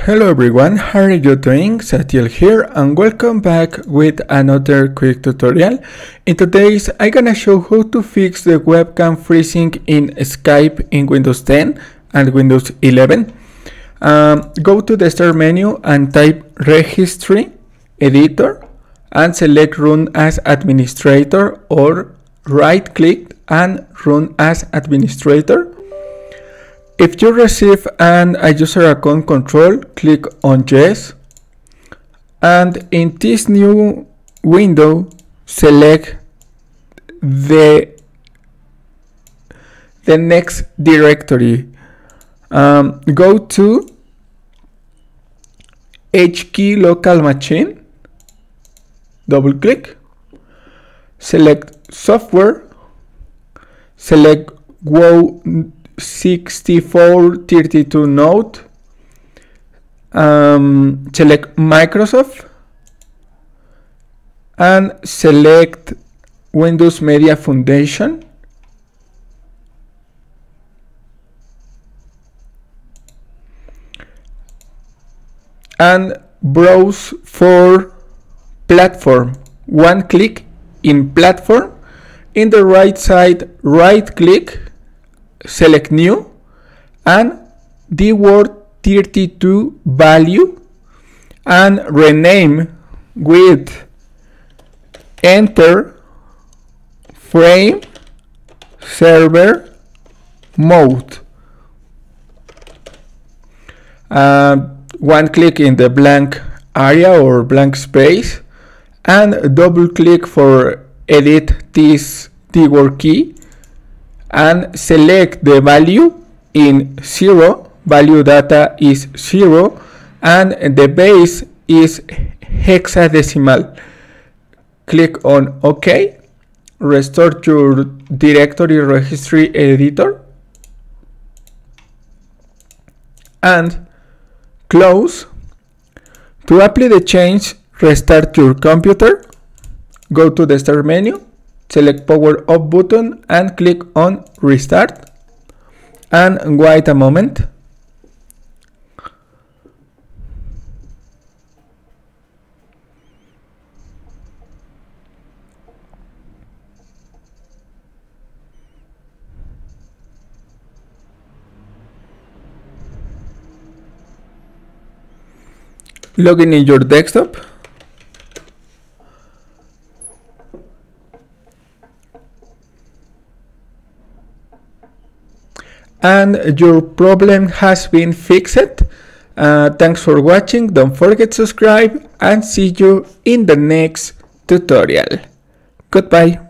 Hello everyone, how are you doing? Satiel here and welcome back with another quick tutorial. In today's I'm gonna show how to fix the webcam freezing in Skype in Windows 10 and Windows 11. Go to the start menu and type registry editor and select run as administrator or right click and run as administrator. If you receive a user account control, click on yes, and in this new window select the next directory. Go to HKey local machine, double click, select software, select Webcam6432 node, select Microsoft and select Windows Media Foundation. And browse for platform. One click in platform. In the right side, right click, select new and DWORD 32 value and rename with EnterFrameServerMode. One click in the blank area or blank space and double click for edit this DWORD key and select the value in 0, value data is 0 and the base is hexadecimal. Click on OK, restore your directory registry editor and close. To apply the change, restart your computer, go to the start menu, select power off button and click on restart and wait a moment. Login in your desktop. And your problem has been fixed. Thanks for watching. Don't forget to subscribe and see you in the next tutorial. Goodbye.